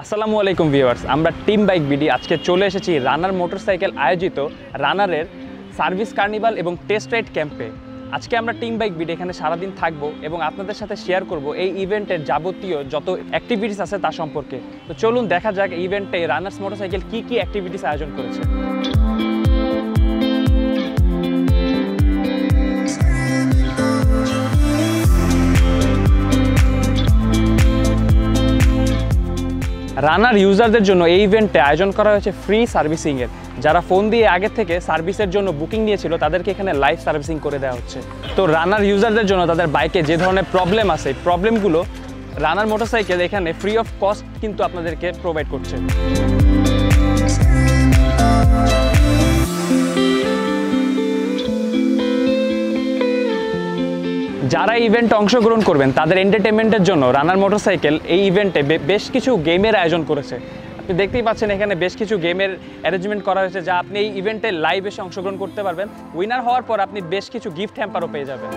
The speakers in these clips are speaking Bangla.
আসসালামু আলাইকুম ভিউয়ার্স, আমরা টিম বাইক বিডি আজকে চলে এসেছি রানার মোটরসাইকেল আয়োজিত রানারের সার্ভিস কার্নিভাল এবং টেস্ট রাইড ক্যাম্পে। আজকে আমরা টিম বাইক বিডি এখানে সারাদিন থাকবো এবং আপনাদের সাথে শেয়ার করব এই ইভেন্টের যাবতীয় যত অ্যাক্টিভিটিস আছে তা সম্পর্কে। তো চলুন দেখা যাক ইভেন্টে রানার্স মোটরসাইকেল কী কী অ্যাক্টিভিটিস আয়োজন করেছে। রানার ইউজারদের জন্য এই ইভেন্টে আয়োজন করা হয়েছে ফ্রি সার্ভিসিংয়ের। যারা ফোন দিয়ে আগে থেকে সার্ভিসের জন্য বুকিং নিয়েছিল তাদেরকে এখানে লাইভ সার্ভিসিং করে দেওয়া হচ্ছে। তো রানার ইউজারদের জন্য তাদের বাইকে যে ধরনের প্রবলেম আছে প্রবলেমগুলো রানার মোটরসাইকেল এখানে ফ্রি অফ কস্ট কিন্তু আপনাদেরকে প্রোভাইড করছে। যারা ইভেন্টে অংশগ্রহণ করবেন তাদের এন্টারটেনমেন্টের জন্য রানার মোটরসাইকেল এই ইভেন্টে বেশ কিছু গেমের আয়োজন করেছে। আপনি দেখতেই পাচ্ছেন এখানে বেশ কিছু গেমের অ্যারেঞ্জমেন্ট করা হয়েছে যা আপনি এই ইভেন্টে লাইভ এসে অংশগ্রহণ করতে পারবেন। উইনার হওয়ার পর আপনি বেশ কিছু গিফট হ্যাম্পারও পেয়ে যাবেন।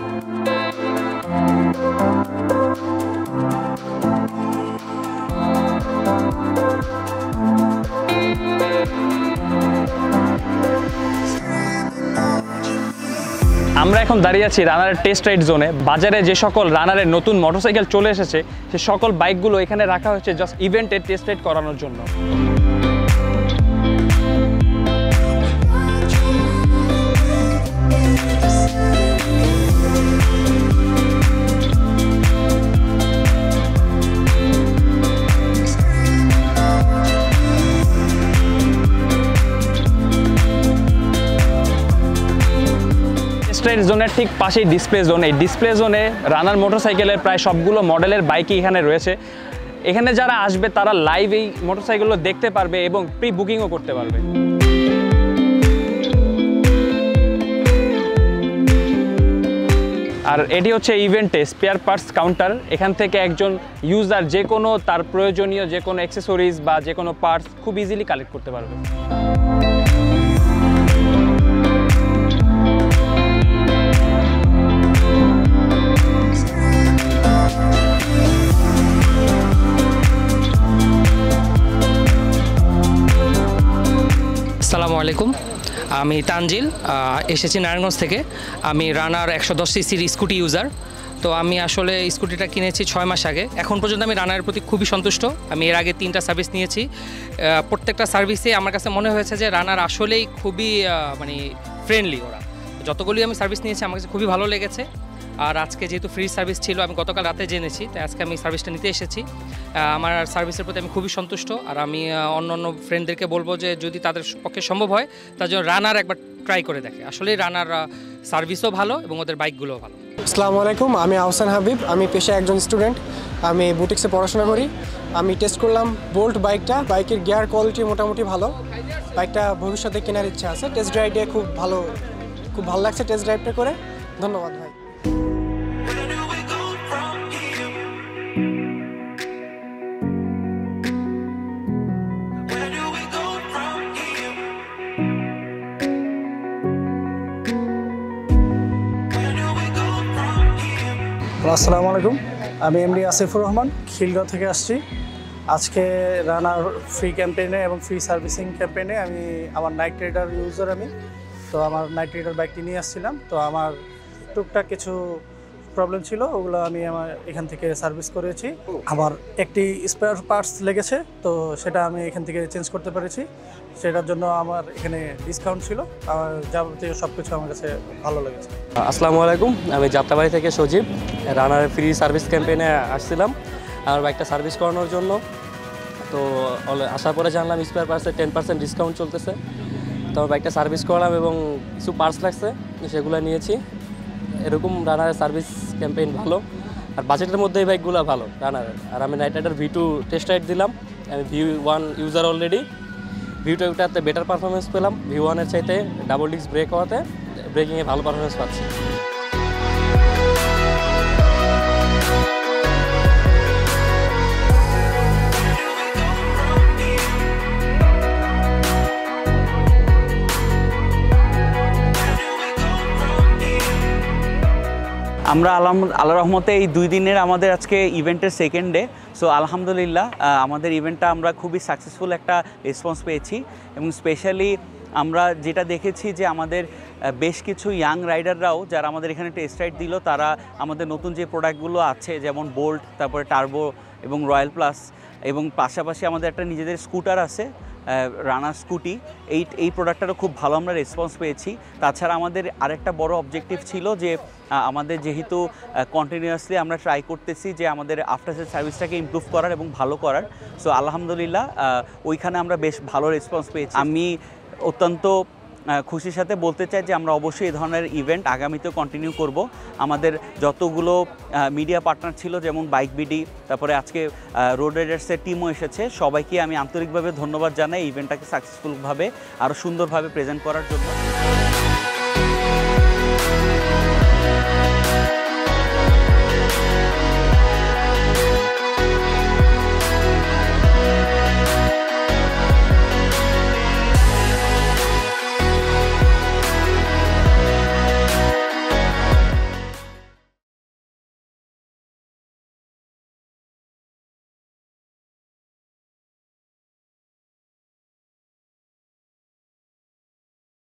আমরা এখন দাঁড়িয়ে আছি রানারের টেস্ট রাইড জোনে। বাজারে যে সকল রানারের নতুন মোটরসাইকেল চলে এসেছে সে সকল বাইকগুলো এখানে রাখা হয়েছে জাস্ট ইভেন্টে টেস্ট রাইড করানোর জন্য। জোনের ঠিক পাশেই ডিসপ্লে জোন। এই ডিসপ্লে জোনে রানার মোটরসাইকেলের প্রায় সবগুলো মডেলের বাইকই এখানে রয়েছে। এখানে যারা আসবে তারা লাইভ এই মোটরসাইকেলগুলো দেখতে পারবে এবং প্রি বুকিংও করতে পারবে। আর এটি হচ্ছে ইভেন্টে স্পেয়ার পার্টস কাউন্টার। এখান থেকে একজন ইউজার যে কোনো তার প্রয়োজনীয় যে কোনো অ্যাক্সেসরিজ বা যে কোনো পার্টস খুব ইজিলি কালেক্ট করতে পারবে। আসসালামু আলাইকুম, আমি তানজিল, এসেছি নারায়ণগঞ্জ থেকে। আমি রানার 110 সিসির স্কুটি ইউজার। তো আমি আসলে স্কুটিটা কিনেছি 6 মাস আগে। এখন পর্যন্ত আমি রানারের প্রতি খুবই সন্তুষ্ট। আমি এর আগে 3টা সার্ভিস নিয়েছি। প্রত্যেকটা সার্ভিসে আমার কাছে মনে হয়েছে যে রানার আসলেই খুবই ফ্রেন্ডলি। ওরা যতগুলি আমি সার্ভিস নিয়েছি আমার কাছে খুবই ভালো লেগেছে। আর আজকে যেহেতু ফ্রি সার্ভিস ছিল, আমি গতকাল রাতে জেনেছি, তাই আজকে আমি সার্ভিসটা নিতে এসেছি। আমার সার্ভিসের প্রতি আমি খুবই সন্তুষ্ট। আর আমি অন্য ফ্রেন্ডদেরকে বলবো যে যদি তাদের পক্ষে সম্ভব হয় তার জন্য রানার একবার ট্রাই করে দেখে। আসলেই রানার সার্ভিসও ভালো এবং ওদের বাইকগুলোও ভালো। আসসালামু আলাইকুম, আমি আহসান হাবিব। আমি পেশায় একজন স্টুডেন্ট। আমি বুটিক্সে পড়াশোনা করি। আমি টেস্ট করলাম বোল্ট বাইকটা। বাইকের গিয়ার কোয়ালিটি মোটামুটি ভালো। বাইকটা ভবিষ্যতে কেনার ইচ্ছা আছে। টেস্ট ড্রাইভে খুব ভালো লাগছে টেস্ট ড্রাইভটা করে। ধন্যবাদ ভাই। আসসালামু আলাইকুম, আমি এমডি আসিফুর রহমান, খিলগাঁও থেকে আসছি। আজকে রানার ফ্রি ক্যাম্পেইনে এবং ফ্রি সার্ভিসিং ক্যাম্পেইনে আমি আমার নাইট রাইডার ইউজার। তো আমার নাইট রাইডার বাইকটি নিয়ে আসছিলাম। তো আমার টুকটাক কিছু প্রবলেম ছিল, ওগুলো আমি আমার এখান থেকে সার্ভিস করেছি। আমার একটি স্পেয়ার পার্টস লেগেছে, তো সেটা আমি এখান থেকে চেঞ্জ করতে পেরেছি। সেটার জন্য আমার এখানে ডিসকাউন্ট ছিল। আমার যাবতীয় সব কিছু আমার কাছে ভালো লেগেছে। আসসালামু আলাইকুম, আমি যাত্রাবাড়ি থেকে সজীব। রানার ফ্রি সার্ভিস ক্যাম্পেইনে আসছিলাম আমার বাইকটা সার্ভিস করানোর জন্য। তো আসার পরে জানলাম স্পেয়ার পার্টসে 10% ডিসকাউন্ট চলতেছে। তো আমার বাইকটা সার্ভিস করলাম এবং কিছু পার্টস লাগছে সেগুলো নিয়েছি। এরকম রানারের সার্ভিস ক্যাম্পেইন ভালো, আর বাজেটের মধ্যে এই বাইকগুলো ভালো রানারের। আর আমি night rider V2 test ride দিলাম। আমি V1 ইউজার অলরেডি। V2টাতে বেটার পারফরমেন্স পেলাম। V1-এর চাইতে ডাবল ডিস্ক ব্রেক হওয়াতে ব্রেকিংয়ে ভালো পারফরমেন্স পাচ্ছি। আমরা আল্লাহ রহমতে এই 2 দিনের আমাদের আজকে ইভেন্টের সেকেন্ড ডে। সো আলহামদুলিল্লাহ আমাদের ইভেন্টটা আমরা খুবই সাকসেসফুল একটা রেসপন্স পেয়েছি এবং স্পেশালি আমরা যেটা দেখেছি যে আমাদের বেশ কিছু ইয়াং রাইডাররাও যারা আমাদের এখানে টেস্ট রাইড দিল, তারা আমাদের নতুন যে প্রোডাক্টগুলো আছে যেমন বোল্ট, তারপরে টার্বো এবং রয়্যাল প্লাস, এবং পাশাপাশি আমাদের একটা নিজেদের স্কুটার আছে রানার স্কুটি, এই প্রোডাক্টটারও খুব ভালো আমরা রেসপন্স পেয়েছি। তাছাড়া আমাদের আরেকটা বড় অবজেক্টিভ ছিল যে আমাদের যেহেতু কন্টিনিউয়াসলি আমরা ট্রাই করতেছি যে আমাদের আফটার সেল সার্ভিসটাকে ইমপ্রুভ করার এবং ভালো করার। সো আলহামদুলিল্লাহ ওইখানে আমরা বেশ ভালো রেসপন্স পেয়েছি। আমি অত্যন্ত খুশির সাথে বলতে চাই যে আমরা অবশ্যই এই ধরনের ইভেন্ট আগামীতেও কন্টিনিউ করব। আমাদের যতগুলো মিডিয়া পার্টনার ছিল যেমন বাইক বিডি, তারপরে আজকে রোড রাইডার্সের টিমও এসেছে, সবাইকে আমি আন্তরিকভাবে ধন্যবাদ জানাই ইভেন্টটাকে সাকসেসফুলভাবে আরও সুন্দরভাবে প্রেজেন্ট করার জন্য।